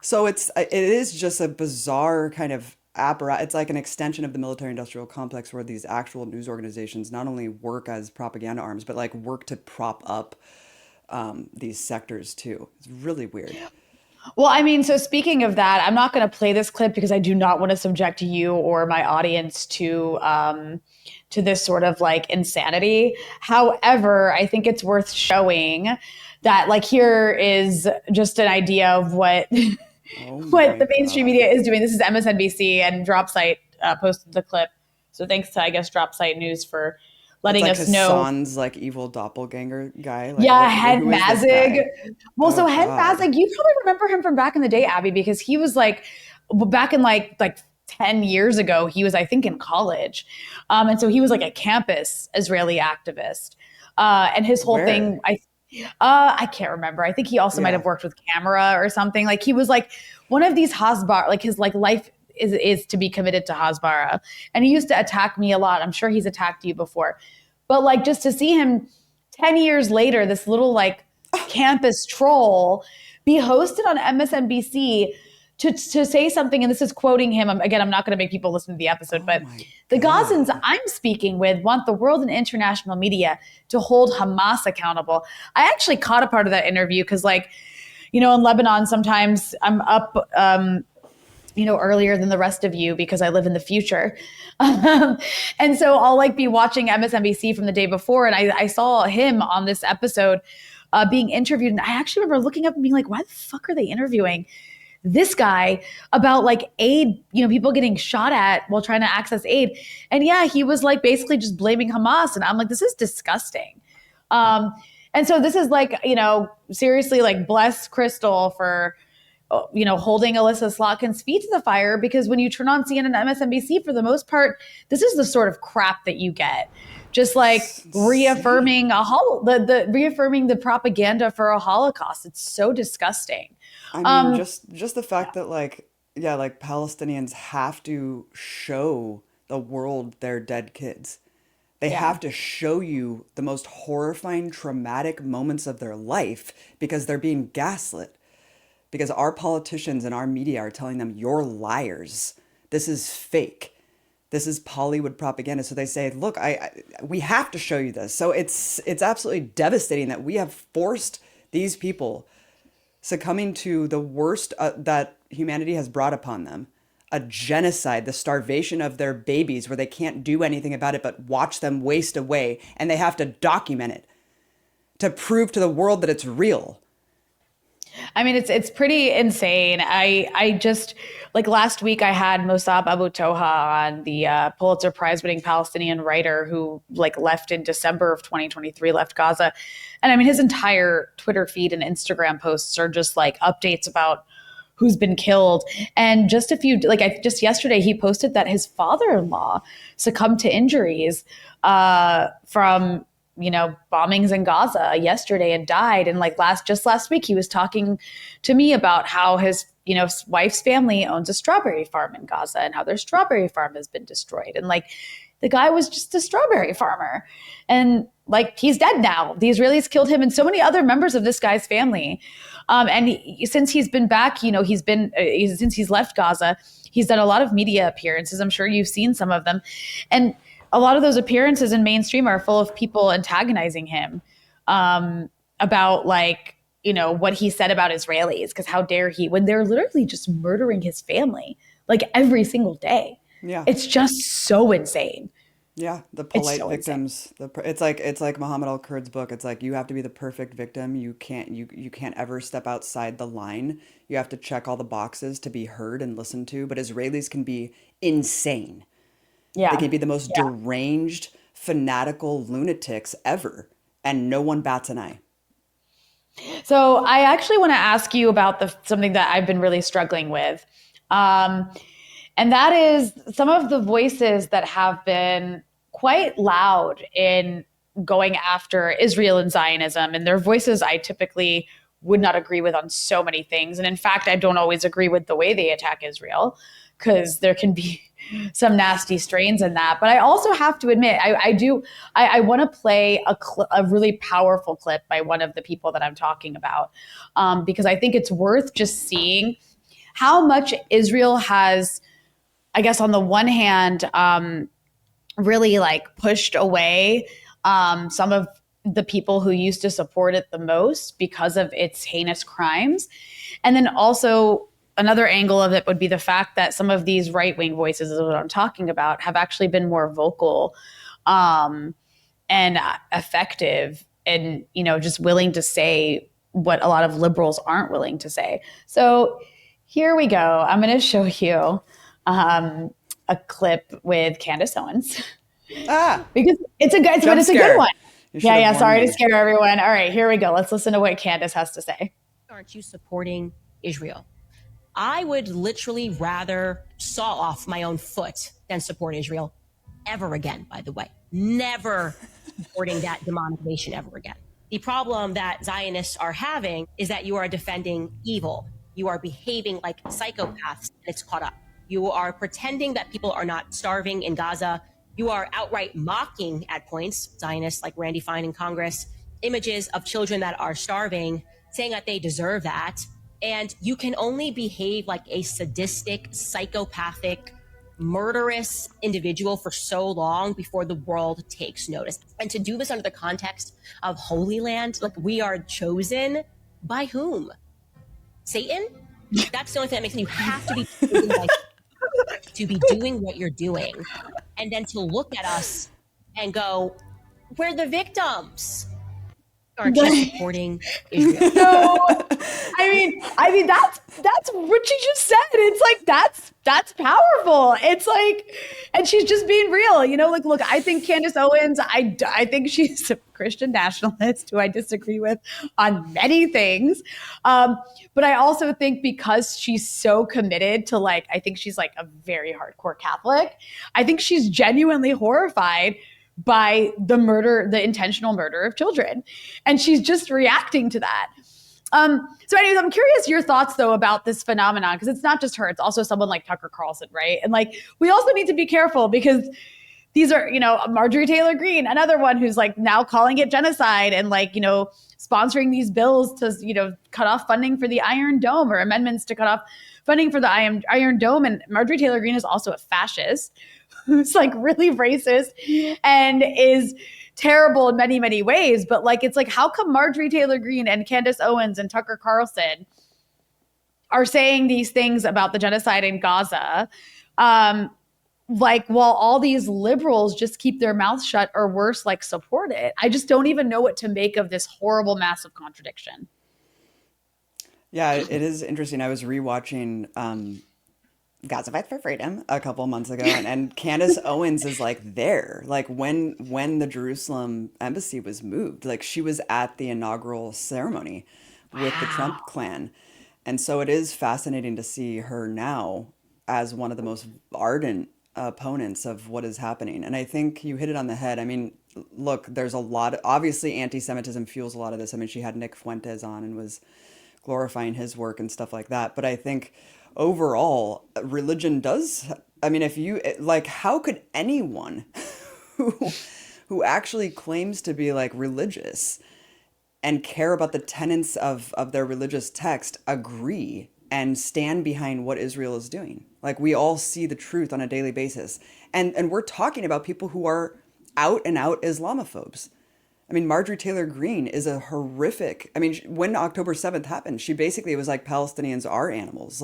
So it is just a bizarre kind of apparatus. It's like an extension of the military industrial complex where these actual news organizations not only work as propaganda arms, but like work to prop up these sectors too. It's really weird. Well, I mean, so speaking of that, I'm not going to play this clip because I do not want to subject you or my audience to this sort of like insanity. However, I think it's worth showing that like here is just an idea of what Oh what my the mainstream God. media is doing. This is MSNBC and Dropsite posted the clip. So thanks to I guess Dropsite News for It's letting like us know. Hassan's like evil doppelganger guy. Like Yeah, who Hen is this Mazig. guy? Well, Oh so Hen God. Mazig, you probably remember him from back in the day, Abby, because he was like back in like 10 years ago, he was, I think, in college. And so he was like a campus Israeli activist. And his whole Where? thing, I can't remember. I think he also might Yeah. have worked with camera or something. Like he was like one of these Hasbara, like his like life is to be committed to Hasbara. And he used to attack me a lot. I'm sure he's attacked you before. But like just to see him 10 years later, this little like campus troll be hosted on MSNBC to say something, and this is quoting him. Again, I'm not going to make people listen to the episode, Oh but my the Gazans God. I'm speaking with want the world and international media to hold Hamas accountable. I actually caught a part of that interview because, like, in Lebanon, sometimes I'm up, earlier than the rest of you because I live in the future. And so I'll like be watching MSNBC from the day before. And I saw him on this episode being interviewed. And I actually remember looking up and being like, why the fuck are they interviewing this guy about like aid, people getting shot at while trying to access aid? And yeah, he was like basically just blaming Hamas. And I'm like, this is disgusting. And so this is like, seriously, like bless Crystal for holding Alyssa Slotkin's feet to the fire, because when you turn on CNN and MSNBC, for the most part, this is the sort of crap that you get. Just like It's reaffirming insane. reaffirming the propaganda for a Holocaust. It's so disgusting. I mean, Um, just the fact that like yeah, like Palestinians have to show the world their dead kids. They yeah. have to show you the most horrifying, traumatic moments of their life because they're being gaslit. Because our politicians and our media are telling them, you're liars. This is fake. This is Hollywood propaganda. So they say, look, we have to show you this. So it's absolutely devastating that we have forced these people succumbing to the worst that humanity has brought upon them, a genocide, the starvation of their babies where they can't do anything about it but watch them waste away, and they have to document it to prove to the world that it's real. I mean, it's pretty insane. I just like last week I had Mossab Abu Toha on, the Pulitzer Prize winning Palestinian writer who like left in December of 2023, left Gaza, and I mean his entire Twitter feed and Instagram posts are just like updates about who's been killed. And just just yesterday he posted that his father-in-law succumbed to injuries from bombings in Gaza yesterday and died. And like just last week, he was talking to me about how his, wife's family owns a strawberry farm in Gaza and how their strawberry farm has been destroyed. And like the guy was just a strawberry farmer, and like he's dead now. The Israelis killed him and so many other members of this guy's family. And since he's been back, since he's left Gaza, he's done a lot of media appearances. I'm sure you've seen some of them. And a lot of those appearances in mainstream are full of people antagonizing him about like, what he said about Israelis, because how dare he, when they're literally just murdering his family like every single day. Yeah. It's just so insane. Yeah, the It's polite so insane. victims. It's like Muhammad al-Kurd's book. It's like you have to be the perfect victim. You can't ever step outside the line. You have to check all the boxes to be heard and listened to. But Israelis can be insane. They Yeah. can be the most Yeah. deranged, fanatical lunatics ever, and no one bats an eye. So I actually want to ask you about something that I've been really struggling with. Um, and that is some of the voices that have been quite loud in going after Israel and Zionism. And their voices I typically would not agree with on so many things. And in fact, I don't always agree with the way they attack Israel because there can be some nasty strains in that. But I also have to admit, I want to play a really powerful clip by one of the people that I'm talking about because I think it's worth just seeing how much Israel has, I guess, on the one hand, really like pushed away some of the people who used to support it the most because of its heinous crimes. And then also another angle of it would be the fact that some of these right-wing voices is what I'm talking about have actually been more vocal and effective and, just willing to say what a lot of liberals aren't willing to say. So here we go. I'm going to show you a clip with Candice Owens Ah, because jump it's a good scare. one. You should Yeah, have yeah. warned Sorry to me. scare everyone. All right, here we go. Let's listen to what Candice has to say. Aren't you supporting Israel? I would literally rather saw off my own foot than support Israel ever again, by the way. Never supporting that demonic nation ever again. The problem that Zionists are having is that you are defending evil. You are behaving like psychopaths, and it's caught up. You are pretending that people are not starving in Gaza. You are outright mocking at points, Zionists like Randy Fine in Congress, images of children that are starving, saying that they deserve that. And you can only behave like a sadistic, psychopathic, murderous individual for so long before the world takes notice. And to do this under the context of Holy Land, like we are chosen by whom? Satan? That's the only thing that makes it. You have to be chosen by to be doing what you're doing, and then to look at us and go, we're the victims. Aren't you supporting Israel? No, I mean that's what she just said. It's like that's powerful. It's like, and she's just being real, Like, look, I think Candace Owens. I think she's a Christian nationalist who I disagree with on many things, but I also think because she's so committed to I think she's like a very hardcore Catholic. I think she's genuinely horrified by the intentional murder of children. And she's just reacting to that. So anyways, I'm curious your thoughts though about this phenomenon, because it's not just her, it's also someone like Tucker Carlson, right? And we also need to be careful because these are, Marjorie Taylor Greene, another one who's now calling it genocide and sponsoring these bills to, cut off funding for the Iron Dome or amendments to cut off funding for the Iron Dome. And Marjorie Taylor Greene is also a fascist who's really racist and is terrible in many, many ways. But it's how come Marjorie Taylor Greene and Candace Owens and Tucker Carlson are saying these things about the genocide in Gaza, while all these liberals just keep their mouths shut or worse, support it? I just don't even know what to make of this horrible, massive contradiction. Yeah, it is interesting. I was rewatching Gaza Fight for Freedom a couple months ago, and Candace Owens is there. When the Jerusalem embassy was moved, she was at the inaugural ceremony with the Trump clan. And so it is fascinating to see her now as one of the most ardent opponents of what is happening. And I think you hit it on the head. I mean, look, there's a lot, obviously anti-Semitism fuels a lot of this. I mean, she had Nick Fuentes on and was glorifying his work and stuff like that. But I think overall, religion does, I mean, if you, how could anyone who actually claims to be religious and care about the tenets of their religious text agree and stand behind what Israel is doing? We all see the truth on a daily basis. And we're talking about people who are out and out Islamophobes. I mean, Marjorie Taylor Greene is a horrific, I mean, when October 7th happened, she basically was Palestinians are animals.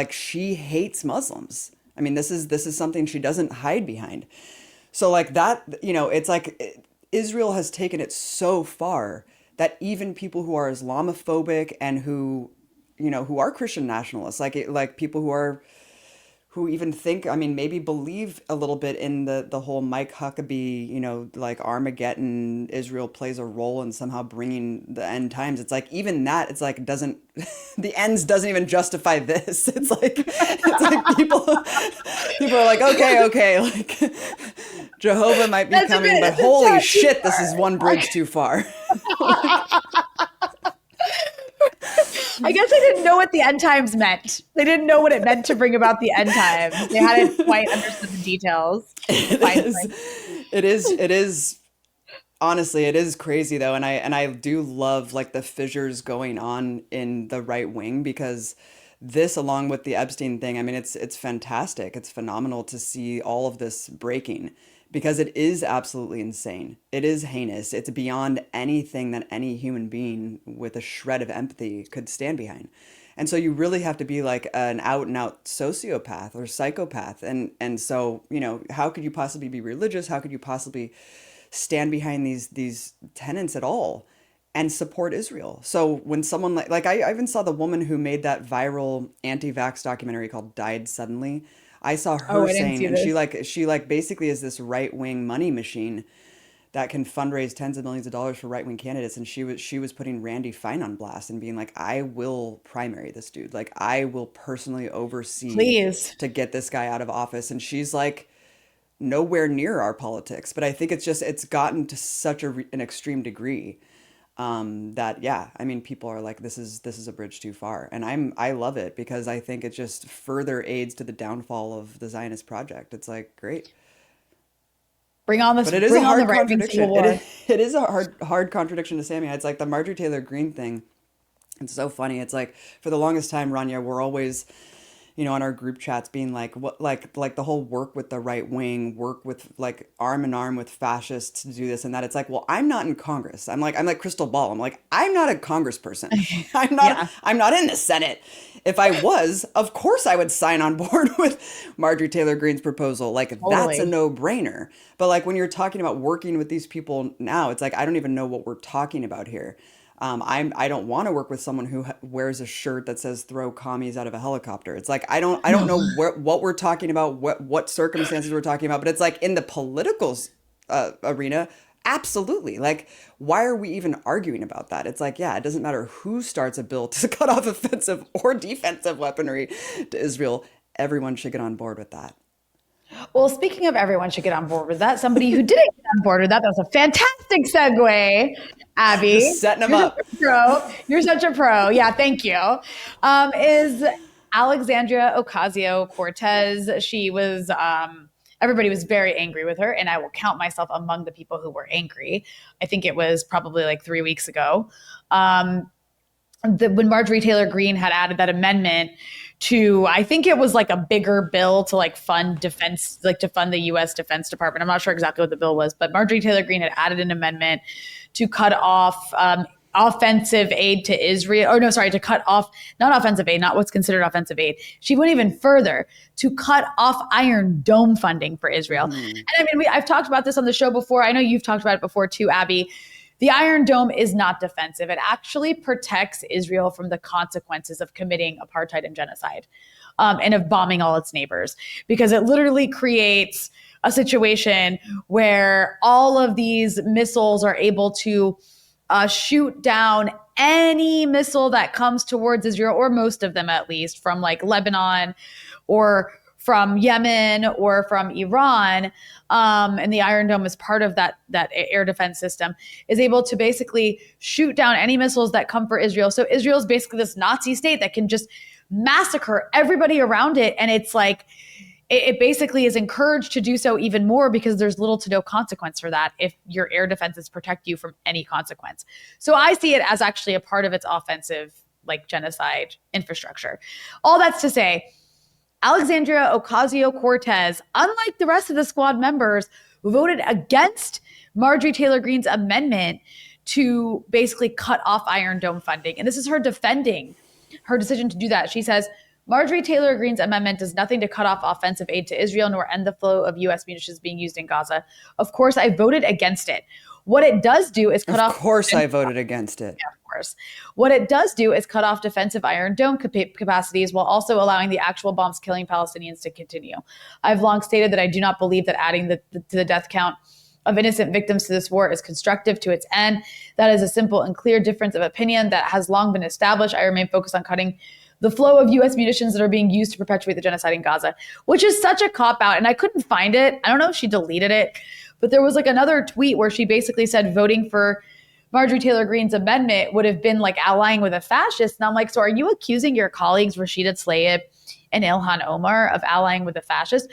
She hates Muslims. I mean, this is something she doesn't hide behind. So like that, it's like Israel has taken it so far that even people who are Islamophobic and who are Christian nationalists, like people who even think, I mean, maybe believe a little bit in the whole Mike Huckabee, like Armageddon, Israel plays a role in somehow bringing the end times. It's like even that, it's like doesn't the ends doesn't even justify this. It's like people are like, okay, like Jehovah might be coming, but holy shit, this is one bridge too far. I guess they didn't know what the end times meant. They didn't know what it meant to bring about the end times. They hadn't quite understood the details. It is honestly, it is crazy though, and I do love like the fissures going on in the right wing, because this, along with the Epstein thing, I mean, it's fantastic. It's phenomenal to see all of this breaking, because it is absolutely insane. It is heinous. It's beyond anything that any human being with a shred of empathy could stand behind. And so you really have to be like an out and out sociopath or psychopath. And so, how could you possibly be religious? How could you possibly stand behind these tenets at all and support Israel? So when someone like I even saw the woman who made that viral anti-vax documentary called Died Suddenly. I saw her saying, and she basically is this right-wing money machine that can fundraise tens of millions of dollars for right-wing candidates. And she was putting Randy Fine on blast and being like, I will primary this dude. Like, I will personally oversee to get this guy out of office. And she's like nowhere near our politics. But I think it's gotten to such an extreme degree that, yeah, I mean, people are like, this is a bridge too far. And I love it, because I think it just further aids to the downfall of the Zionist project. It's like, great. Bring on this. But it is a hard contradiction. It is a hard contradiction to Sammy. It's like the Marjorie Taylor Greene thing. It's so funny. It's like, for the longest time, Rania, we're always, on our group chats being like, what, like the whole work with the right wing, work with like arm in arm with fascists to do this and that. It's like, well, I'm not in Congress. I'm like crystal ball. I'm like, I'm not a congressperson. I'm not in the Senate. If I was, of course I would sign on board with Marjorie Taylor Greene's proposal. Like, that's a no-brainer. But like, when you're talking about working with these people now, it's like, I don't even know what we're talking about here. I don't want to work with someone who wears a shirt that says "throw commies out of a helicopter." It's like I don't know what we're talking about, what circumstances we're talking about. But it's like in the political arena, absolutely. Like, why are we even arguing about that? It's like, yeah, it doesn't matter who starts a bill to cut off offensive or defensive weaponry to Israel. Everyone should get on board with that. Well, speaking of everyone should get on board with that, somebody who didn't get on board with that was a fantastic segue, Abby. Just setting them up. You're such a pro. Yeah, thank you. Is Alexandria Ocasio-Cortez. She was, everybody was very angry with her, and I will count myself among the people who were angry. I think it was probably like 3 weeks ago. When Marjorie Taylor Greene had added that amendment to, I think it was like a bigger bill to like fund defense, like to fund the U.S. Defense Department. I'm not sure exactly what the bill was, but Marjorie Taylor Greene had added an amendment to cut off offensive aid to Israel, or no, sorry, to cut off, not offensive aid, not what's considered offensive aid. She went even further to cut off Iron Dome funding for Israel. And I mean, I've talked about this on the show before. I know you've talked about it before too, Abby. The Iron Dome is not defensive. It actually protects Israel from the consequences of committing apartheid and genocide, and of bombing all its neighbors, because it literally creates a situation where all of these missiles are able to shoot down any missile that comes towards Israel, or most of them at least, from like Lebanon or from Yemen or from Iran. And the Iron Dome is part of that air defense system, is able to basically shoot down any missiles that come for Israel. So Israel is basically this Nazi state that can just massacre everybody around it. And it's like, it basically is encouraged to do so even more, because there's little to no consequence for that if your air defenses protect you from any consequence. So I see it as actually a part of its offensive, like, genocide infrastructure. All that's to say, Alexandria Ocasio-Cortez, unlike the rest of the squad members, voted against Marjorie Taylor Greene's amendment to basically cut off Iron Dome funding. And this is her defending her decision to do that. She says, Marjorie Taylor Greene's amendment does nothing to cut off offensive aid to Israel nor end the flow of U.S. munitions being used in Gaza. Of course, I voted against it. What it does do is cut off. Of course, I voted against it. Yeah, of course. What it does do is cut off defensive Iron Dome capacities while also allowing the actual bombs killing Palestinians to continue. I've long stated that I do not believe that adding to the death count of innocent victims to this war is constructive to its end. That is a simple and clear difference of opinion that has long been established. I remain focused on cutting the flow of U.S. munitions that are being used to perpetuate the genocide in Gaza, which is such a cop-out. And I couldn't find it. I don't know if she deleted it, but there was like another tweet where she basically said voting for Marjorie Taylor Greene's amendment would have been like allying with a fascist. And I'm like, so are you accusing your colleagues Rashida Tlaib and Ilhan Omar of allying with a fascist?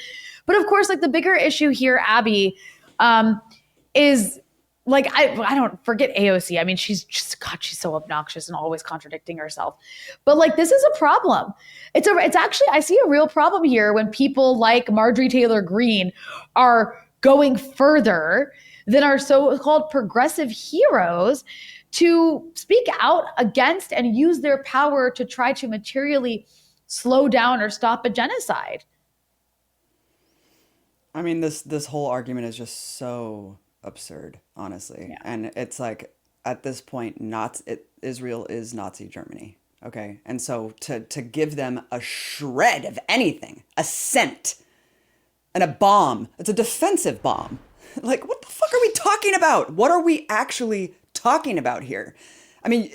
But of course, like the bigger issue here, Abby, is like, I don't forget AOC. I mean, she's so obnoxious and always contradicting herself. But like, this is a problem. It's actually, I see a real problem here when people like Marjorie Taylor Greene are going further than our so-called progressive heroes to speak out against and use their power to try to materially slow down or stop a genocide. I mean, this whole argument is just so absurd, honestly. Yeah. And it's like, at this point, Israel is Nazi Germany, okay? And so to give them a shred of anything, a cent, and a bomb, it's a defensive bomb. Like, what the fuck are we talking about? What are we actually talking about here? I mean,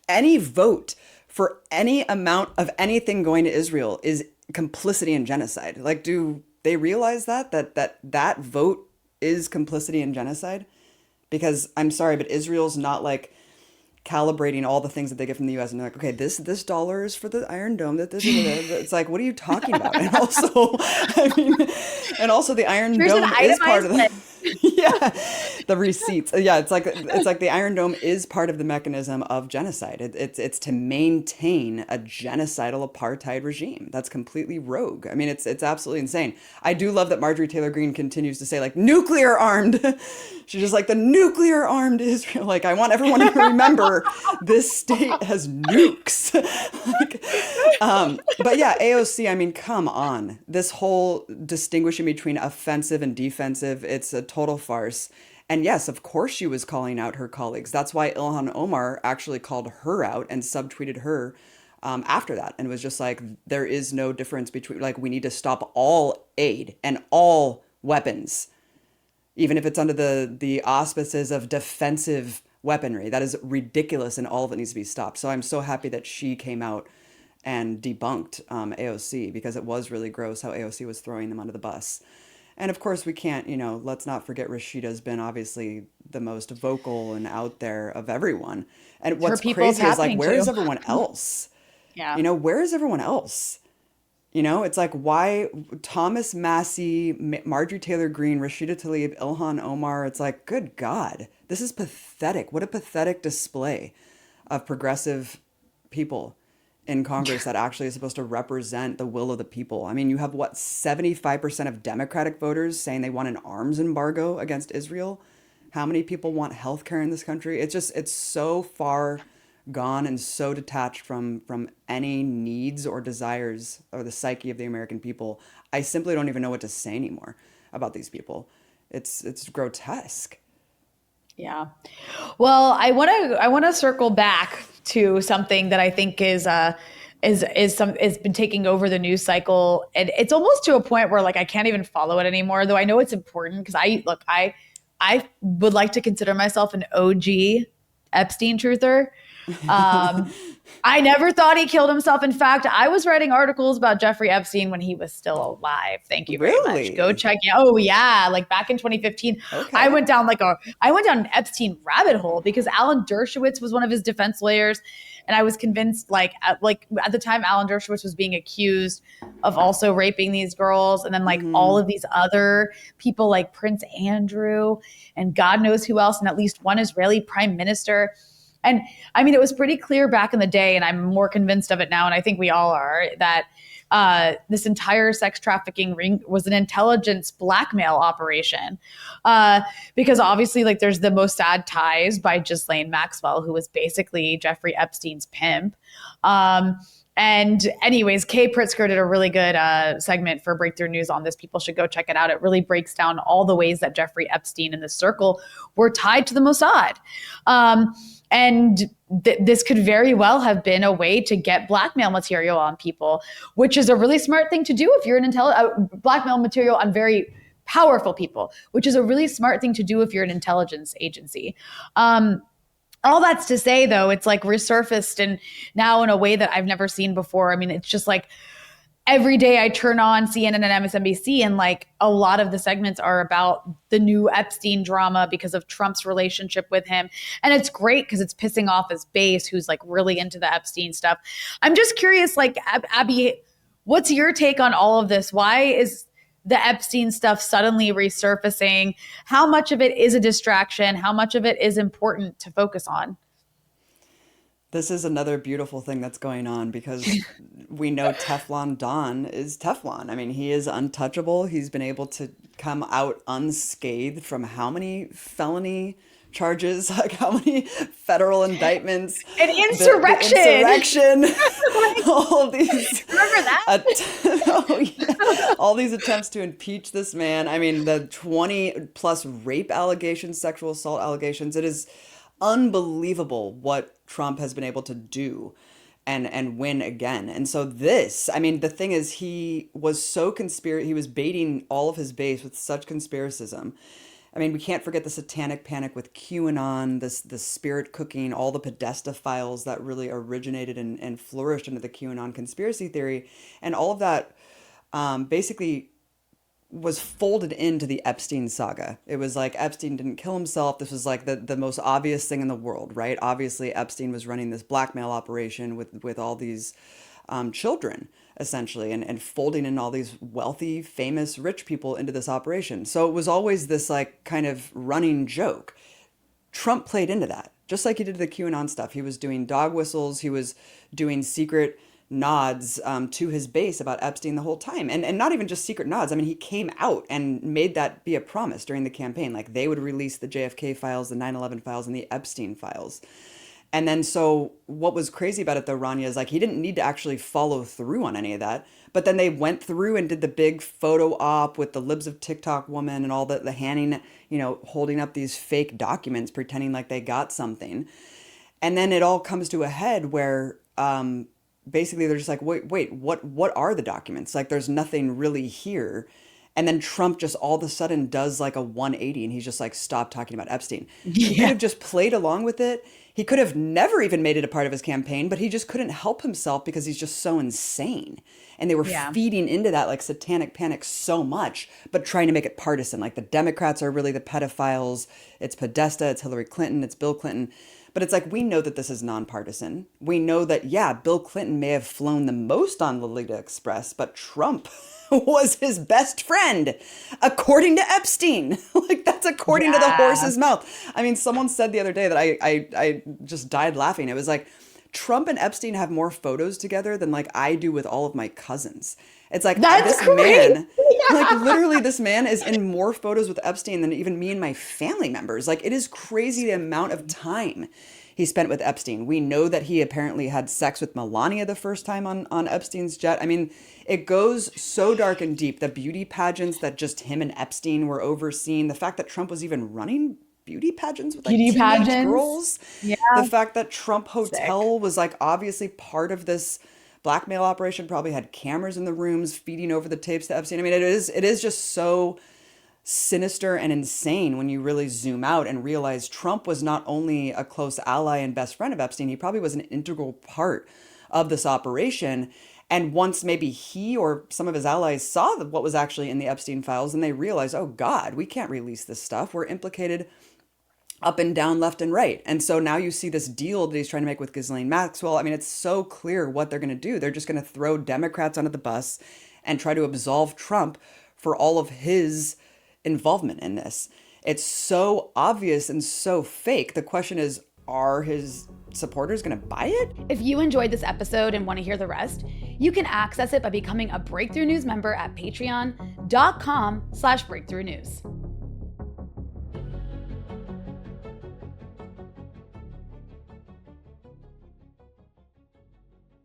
any vote for any amount of anything going to Israel is complicity in genocide. Like, do they realize that vote is complicity in genocide? Because I'm sorry, but Israel's not like calibrating all the things that they get from the U.S. and they're like, okay, this dollar is for the Iron Dome. It's like, what are you talking about? And also, I mean, and also the Iron Dome is part of the yeah, the receipts. Yeah, it's like the Iron Dome is part of the mechanism of genocide. It's to maintain a genocidal apartheid regime. That's completely rogue. I mean, it's absolutely insane. I do love that Marjorie Taylor Greene continues to say like nuclear armed. She's just like the nuclear armed Israel. Like, I want everyone to remember this state has nukes. But yeah, AOC, I mean, come on. This whole distinguishing between offensive and defensive, it's a total farce. And yes, of course she was calling out her colleagues. That's why Ilhan Omar actually called her out and subtweeted her after that. And was just like, there is no difference between, like, we need to stop all aid and all weapons, even if it's under the auspices of defensive weaponry. That is ridiculous and all of it needs to be stopped. So I'm so happy that she came out and debunked AOC, because it was really gross how AOC was throwing them under the bus. And of course we can't, let's not forget Rashida's been obviously the most vocal and out there of everyone. And what's crazy is like, where is everyone else? Yeah. Where is everyone else? It's like, why Thomas Massey, Marjorie Taylor Greene, Rashida Tlaib, Ilhan Omar, it's like, good God, this is pathetic. What a pathetic display of progressive people in Congress that actually is supposed to represent the will of the people. I mean, you have 75% of Democratic voters saying they want an arms embargo against Israel. How many people want healthcare in this country? It's so far gone and so detached from any needs or desires or the psyche of the American people. I simply don't even know what to say anymore about these people. It's grotesque. Yeah. Well, I want to circle back to something that I think is been taking over the news cycle, and it's almost to a point where like I can't even follow it anymore. Though I know it's important because I would like to consider myself an OG Epstein truther. I never thought he killed himself. In fact, I was writing articles about Jeffrey Epstein when he was still alive. Thank you very much. Go check it. Oh yeah. Like back in 2015, okay. I went down an Epstein rabbit hole because Alan Dershowitz was one of his defense lawyers. And I was convinced at the time Alan Dershowitz was being accused of also raping these girls. And then all of these other people like Prince Andrew and God knows who else. And at least one Israeli prime minister. And I mean, it was pretty clear back in the day, and I'm more convinced of it now, and I think we all are, that this entire sex trafficking ring was an intelligence blackmail operation. Because obviously, there's the Mossad ties by Ghislaine Maxwell, who was basically Jeffrey Epstein's pimp. And anyways, Kay Pritzker did a really good segment for Breakthrough News on this. People should go check it out. It really breaks down all the ways that Jeffrey Epstein and the circle were tied to the Mossad. And this could very well have been a way to get blackmail material on people, which is a really smart thing to do if you're blackmail material on very powerful people, which is a really smart thing to do if you're an intelligence agency. All that's to say, though, it's like resurfaced and now in a way that I've never seen before. I mean, it's just like every day I turn on CNN and MSNBC and like a lot of the segments are about the new Epstein drama because of Trump's relationship with him. And it's great because it's pissing off his base who's like really into the Epstein stuff. I'm just curious, like, Abby, what's your take on all of this? Why is the Epstein stuff suddenly resurfacing? How much of it is a distraction? How much of it is important to focus on? This is another beautiful thing that's going on because we know Teflon Don is Teflon. I mean, he is untouchable. He's been able to come out unscathed from how many felony charges, like how many federal indictments, an insurrection, all of these. Remember that? All these attempts to impeach this man. I mean, the 20 plus rape allegations, sexual assault allegations. It is unbelievable what Trump has been able to do and win again. And so this, I mean, the thing is, he was so he was baiting all of his base with such conspiracism. I mean, we can't forget the satanic panic with QAnon, the spirit cooking, all the Podesta files that really originated and flourished into the QAnon conspiracy theory. And all of that basically was folded into the Epstein saga. It was like Epstein didn't kill himself. This was like the most obvious thing in the world, right? Obviously, Epstein was running this blackmail operation with all these children, essentially, and folding in all these wealthy, famous, rich people into this operation. So it was always this like kind of running joke. Trump played into that, just like he did the QAnon stuff. He was doing dog whistles. He was doing secret nods to his base about Epstein the whole time. And not even just secret nods. I mean, he came out and made that be a promise during the campaign. Like they would release the JFK files, the 9/11 files, and the Epstein files. And then so what was crazy about it though, Rania, is like he didn't need to actually follow through on any of that. But then they went through and did the big photo op with the Libs of TikTok woman and all the handing, holding up these fake documents, pretending like they got something. And then it all comes to a head where basically they're just like, wait, what are the documents? Like there's nothing really here. And then Trump just all of a sudden does like a 180 and he's just like, stop talking about Epstein. He could have just played along with it. He could have never even made it a part of his campaign, but he just couldn't help himself because he's just so insane. And they were feeding into that like satanic panic so much, but trying to make it partisan. Like the Democrats are really the pedophiles. It's Podesta, it's Hillary Clinton, it's Bill Clinton. But it's like, we know that this is nonpartisan. We know that, Bill Clinton may have flown the most on Lolita Express, but Trump was his best friend, according to Epstein. Like, that's according to the horse's mouth. I mean, someone said the other day that I just died laughing. It was like, Trump and Epstein have more photos together than like I do with all of my cousins. It's like, that's this crazy. man, like literally this man is in more photos with Epstein than even me and my family members. Like it is crazy the amount of time he spent with Epstein. We know that he apparently had sex with Melania the first time on Epstein's jet. I mean, it goes so dark and deep. The beauty pageants that just him and Epstein were overseeing, the fact that Trump was even running beauty pageants with like teenage girls. Yeah. The fact that Trump Hotel was like obviously part of this blackmail operation, probably had cameras in the rooms feeding over the tapes to Epstein. I mean, it is just so sinister and insane when you really zoom out and realize Trump was not only a close ally and best friend of Epstein, he probably was an integral part of this operation. And once maybe he or some of his allies saw what was actually in the Epstein files, and they realized, oh God, we can't release this stuff. We're implicated up and down, left and right. And so now you see this deal that he's trying to make with Ghislaine Maxwell. I mean, it's so clear what they're going to do. They're just going to throw Democrats under the bus and try to absolve Trump for all of his involvement in this. It's so obvious and so fake. The question is, are his supporters going to buy it? If you enjoyed this episode and want to hear the rest, you can access it by becoming a Breakthrough News member at patreon.com/breakthrough news.